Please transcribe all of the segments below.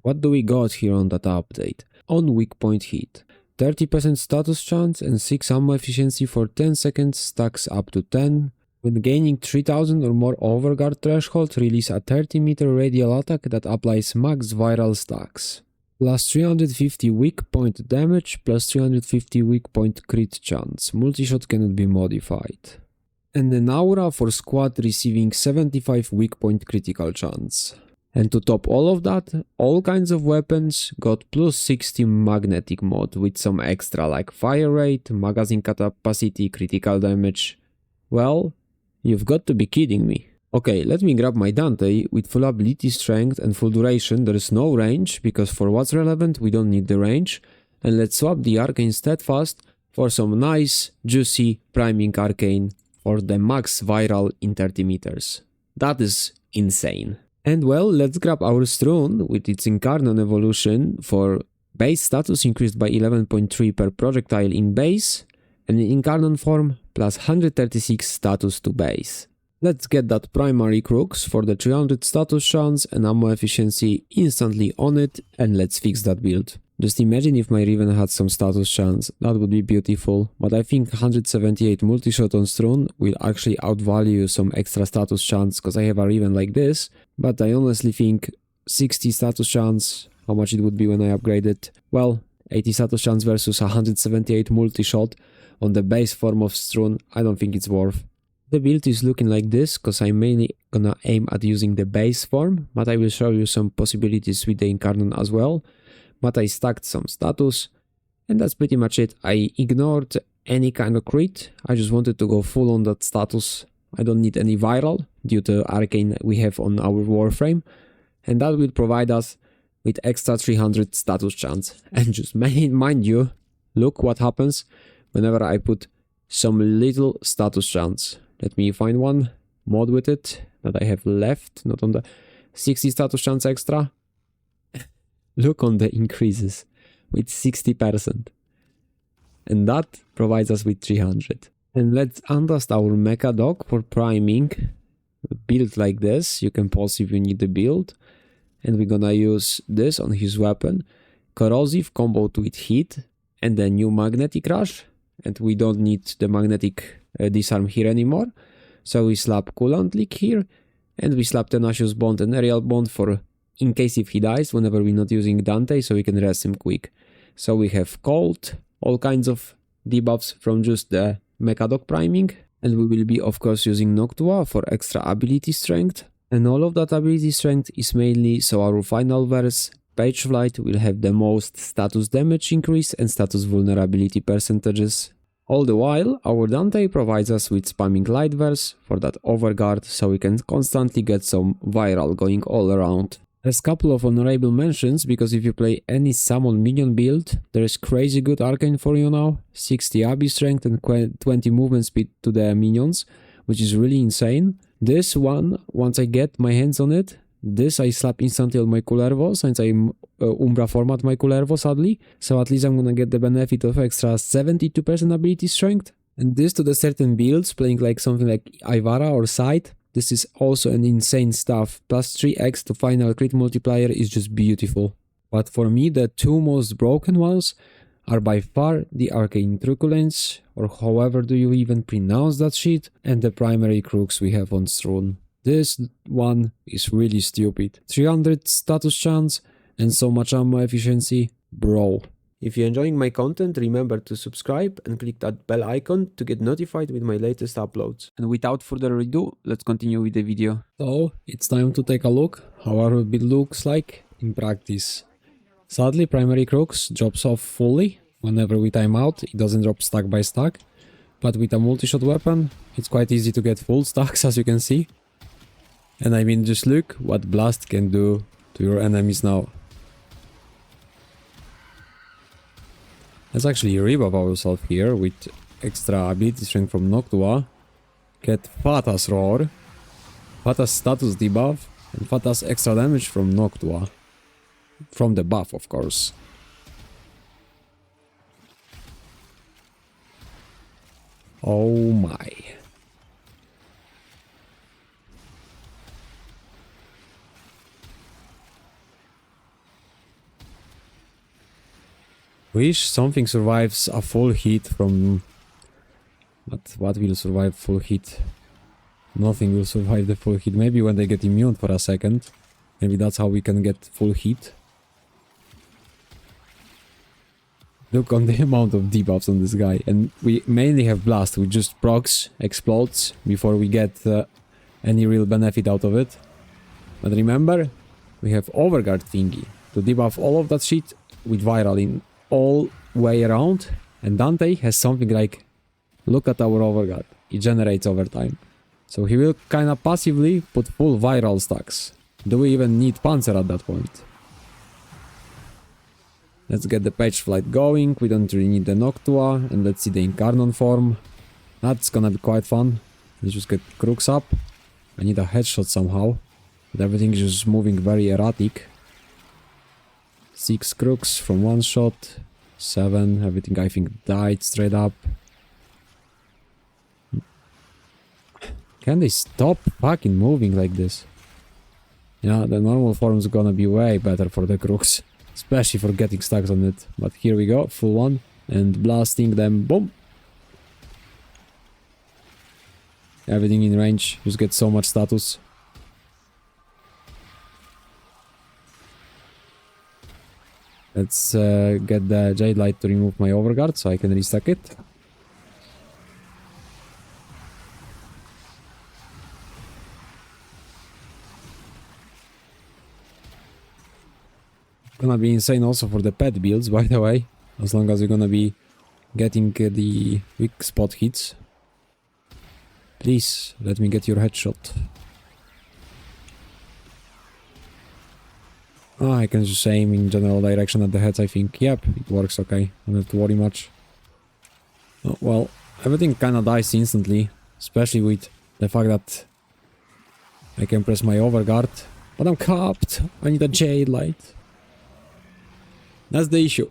What do we got here on that update? On weak point hit. 30% status chance and 6 ammo efficiency for 10 seconds stacks up to 10. When gaining 3000 or more overguard threshold, release a 30-meter radial attack that applies max viral stacks. Plus 350 weak point damage, plus 350 weak point crit chance. Multishot cannot be modified. And an aura for squad receiving 75 weak point critical chance. And to top all of that, all kinds of weapons got plus 60 magnetic mod with some extra like fire rate, magazine capacity, critical damage. Well, you've got to be kidding me. Okay, let me grab my Dante. With full ability strength and full duration there is no range, because for what's relevant we don't need the range. And let's swap the Arcane Steadfast for some nice, juicy priming Arcane for the max viral in 30 meters. That is insane. And well, let's grab our Strun with its Incarnon evolution for base status increased by 11.3 per projectile in base, and in Incarnon form plus 136 status to base. Let's get that primary crux for the 300 status chance and ammo efficiency instantly on it, and let's fix that build. Just imagine if my Riven had some status chance, that would be beautiful, but I think 178 multi-shot on Strun will actually outvalue some extra status chance because I have a Riven like this, but I honestly think 60 status chance, how much it would be when I upgrade it? Well, 80 status chance versus 178 multi-shot on the base form of Strun, I don't think it's worth. The build is looking like this because I'm mainly gonna aim at using the base form, but I will show you some possibilities with the Incarnon as well. But I stacked some status, and that's pretty much it. I ignored any kind of crit, I just wanted to go full on that status. I don't need any viral due to Arcane we have on our Warframe, and that will provide us with extra 300 status chance. And just mind you, look what happens whenever I put some little status chance. Let me find one mod with it that I have left, not on the 60 status chance extra. Look on the increases with 60%. And that provides us with 300. And let's undust our Mecha Dog for priming. Build like this, you can pause if you need the build. And we're gonna use this on his weapon. Corrosive comboed with heat and the new magnetic rush. And we don't need the magnetic disarm here anymore. So we slap coolant leak here. And we slap Tenacious Bond and Aerial Bond for in case if he dies whenever we're not using Dante, so we can rest him quick. So we have cold, all kinds of debuffs from just the Mecha Dog priming, and we will be of course using Noctua for extra ability strength. And all of that ability strength is mainly so our final verse, Page Flight, will have the most status damage increase and status vulnerability percentages. All the while, our Dante provides us with spamming light verse for that overguard, so we can constantly get some viral going all around. There's a couple of honorable mentions, because if you play any summon minion build, there is crazy good arcane for you now, 60 AB strength and 20 movement speed to the minions, which is really insane. This one, once I get my hands on it, this I slap instantly on my Kullervo, since I Umbra format my Kullervo sadly, so at least I'm gonna get the benefit of extra 72% ability strength. And this to the certain builds, playing like something like Ivara or Scythe, this is also an insane stuff. Plus 3x to final crit multiplier is just beautiful. But for me, the two most broken ones are by far the Arcane Truculence, or however do you even pronounce that shit, and the primary crux we have on Strun. This one is really stupid. 300 status chance and so much ammo efficiency, bro. If you're enjoying my content, remember to subscribe and click that bell icon to get notified with my latest uploads. And without further ado, let's continue with the video. So, it's time to take a look how our build looks like in practice. Sadly, primary crux drops off fully. Whenever we time out, it doesn't drop stack by stack. But with a multi-shot weapon, it's quite easy to get full stacks, as you can see. And I mean, just look what Blast can do to your enemies now. Let's actually rebuff ourselves here with extra ability strength from Noctua. Get Fatas Roar, Fatas status debuff, and Fatas extra damage from Noctua. From the buff, of course. Oh my. Wish something survives a full hit from... But what will survive full hit? Nothing will survive the full hit. Maybe when they get immune for a second. Maybe that's how we can get full hit. Look on the amount of debuffs on this guy. And we mainly have Blast, which just procs, explodes, before we get any real benefit out of it. But remember, we have Overguard thingy to debuff all of that shit with Viral in all way around. And Dante has something like, look at our Overguard, it generates over time. So he will kinda passively put full Viral stacks. Do we even need Panzer at that point? Let's get the Page Flight going, we don't really need the Noctua, and let's see the Incarnon form. That's gonna be quite fun. Let's just get Crooks up. I need a headshot somehow, but everything is just moving very erratic. 6 Crooks from one shot, 7, everything I think died straight up. Can they stop fucking moving like this? Yeah, the normal form is gonna be way better for the Crooks. Especially for getting stacks on it. But here we go, full one. And blasting them, boom! Everything in range, just get so much status. Let's get the Jade Light to remove my Overguard so I can restack it. Gonna be insane also for the pet builds, by the way, as long as we're gonna be getting the weak spot hits. Please, let me get your headshot. Ah, I can just aim in general direction at the heads, I think. Yep, it works okay, don't have to worry much. Oh, well, everything kinda dies instantly, especially with the fact that I can press my Overguard, but I'm capped. I need a Jade Light. That's the issue.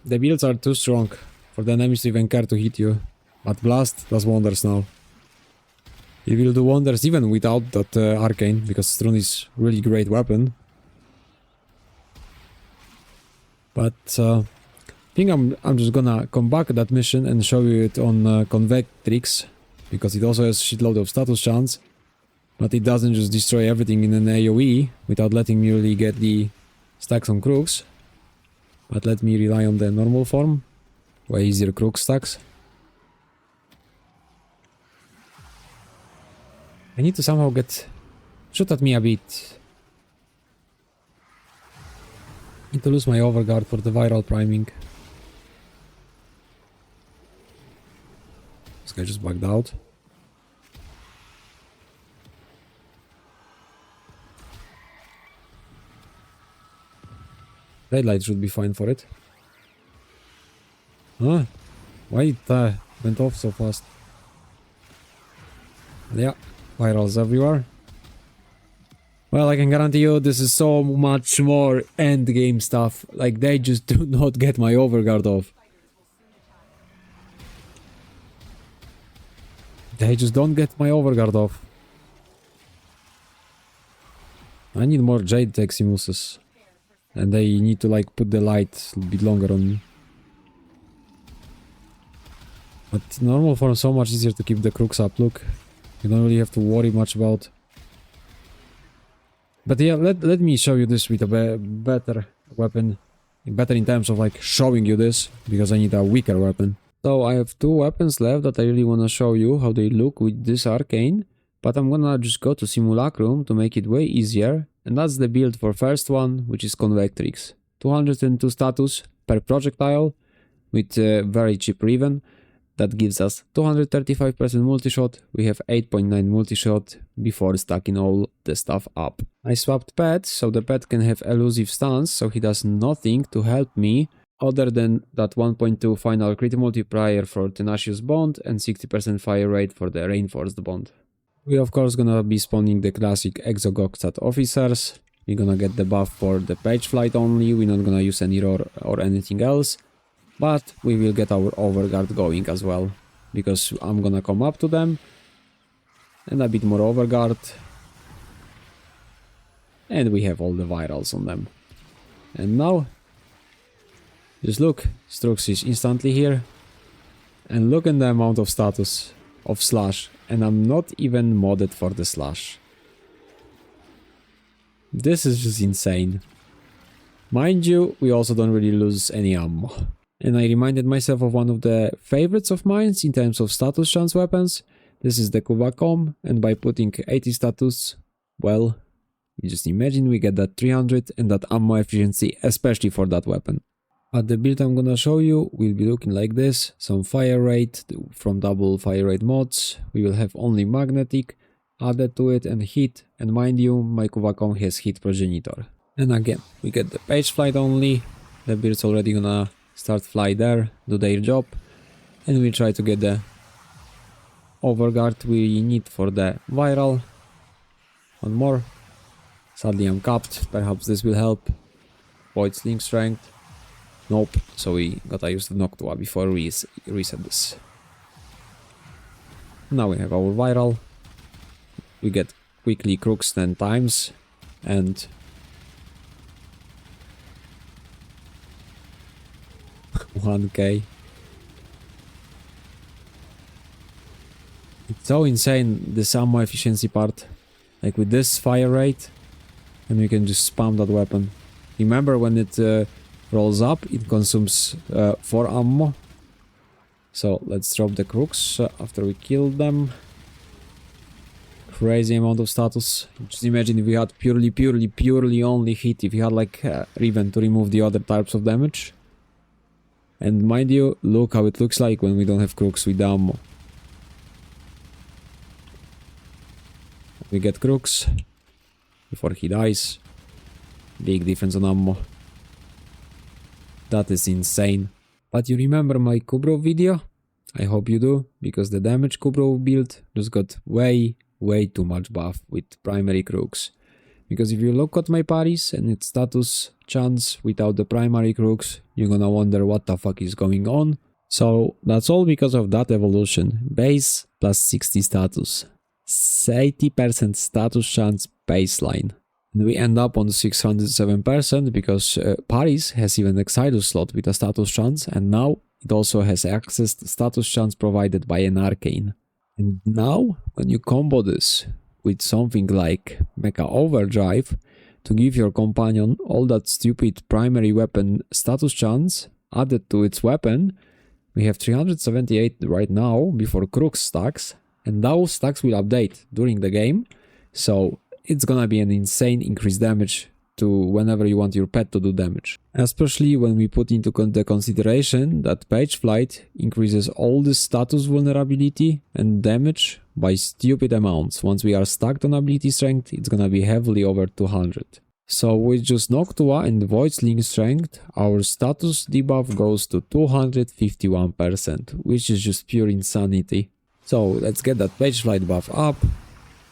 The builds are too strong for the enemies to even care to hit you. But Blast does wonders now. It will do wonders even without that Arcane, because Strun is really great weapon. But I think I'm just gonna come back at that mission and show you it on Convectrix, because it also has shitload of status chance. But it doesn't just destroy everything in an AoE without letting me really get the stacks on Crooks. But let me rely on the normal form. Way easier Crook stacks. I need to somehow get... shoot at me a bit. Need to lose my Overguard for the Viral priming. This guy just backed out. Red light should be fine for it. Huh? Why it went off so fast? Yeah, virals everywhere. Well, I can guarantee you this is so much more end game stuff. Like, they just do not get my Overguard off. They just don't get my Overguard off. I need more Jade Eximuses. And they need to like put the light a bit longer on me. But normal form is so much easier to keep the crooks up, look. You don't really have to worry much about. But yeah, let me show you this with a better weapon. Better in terms of like showing you this, because I need a weaker weapon. So I have two weapons left that I really want to show you how they look with this Arcane. But I'm gonna just go to Simulacrum to make it way easier. And that's the build for first one, which is Convectrix. 202 status per projectile with very cheap Riven. That gives us 235% multi-shot. We have 8.9 multi-shot before stacking all the stuff up. I swapped pet, so the pet can have elusive stance, so he does nothing to help me other than that 1.2 final crit multiplier for Tenacious Bond and 60% fire rate for the reinforced bond. We're of course gonna be spawning the classic Exogoxat officers. We're gonna get the buff for the page flight only, we're not gonna use any roar or anything else. But we will get our Overguard going as well, because I'm gonna come up to them. And a bit more Overguard. And we have all the virals on them. And now Just look, Strux is instantly here. And look at the amount of status of slash. And I'm not even modded for the slash. This is just insane. Mind you, we also don't really lose any ammo. And I reminded myself of one of the favorites of mine in terms of status chance weapons. This is the Kuva Kohm, and by putting 80 status, well, you just imagine we get that 300 and that ammo efficiency, especially for that weapon. But the build I'm gonna show you will be looking like this. Some fire rate from double fire rate mods. We will have only magnetic added to it and heat. And mind you, my Kuva Kohm has heat progenitor. And again, we get the page flight only. The build's already gonna start fly there, do their job. And we try to get the overguard we need for the viral. One more. Sadly I'm capped, perhaps this will help. Void sling strength. Nope, so we gotta use the Noctua before we reset this. Now we have our viral. We get quickly crooks 10 times. And 1k. It's so insane, this ammo efficiency part. Like with this fire rate, and we can just spam that weapon. Remember when it rolls up, it consumes 4 ammo. So let's drop the crooks after we kill them. Crazy amount of status. Just imagine if we had purely only hit, if we had like Riven to remove the other types of damage. And mind you, look how it looks like when we don't have crooks with ammo. We get crooks before he dies. Big difference on ammo. That is insane. But you remember my Kubrow video? I hope you do, because the damage Kubrow build just got way too much buff with primary crooks. Because if you look at my parries and its status chance without the primary crooks, you're gonna wonder what the fuck is going on. So that's all because of that evolution. Base plus 60 status. 80% status chance baseline. And we end up on 607% because Paris has even Exilus slot with a status chance, and now it also has access to status chance provided by an Arcane. And now, when you combo this with something like Mecha Overdrive to give your companion all that stupid primary weapon status chance added to its weapon, we have 378 right now before crooks stacks, and those stacks will update during the game, so it's gonna be an insane increased damage to whenever you want your pet to do damage. Especially when we put into the consideration that page flight increases all the status vulnerability and damage by stupid amounts. Once we are stacked on ability strength, it's gonna be heavily over 200. So with just Noctua and Void Sling strength, our status debuff goes to 251%, which is just pure insanity. So let's get that page flight buff up,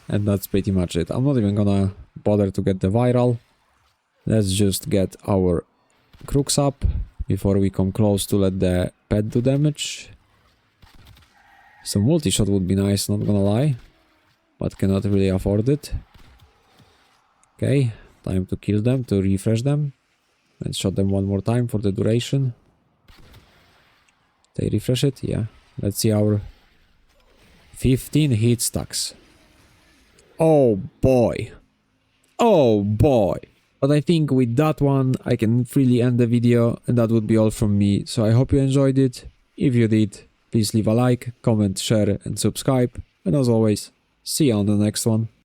and that's pretty much it. I'm not even gonna bother to get the viral. Let's just get our crooks up before we come close to let the pet do damage. Some multi-shot would be nice, not gonna lie, but cannot really afford it. Okay, time to kill them, to refresh them. Let's shot them one more time for the duration. They refresh it? Yeah. Let's see our 15 hit stacks. Oh boy. Oh boy. But I think with that one I can freely end the video, and that would be all from me. So I hope you enjoyed it. If you did, please leave a like, comment, share and subscribe. And as always, see you on the next one.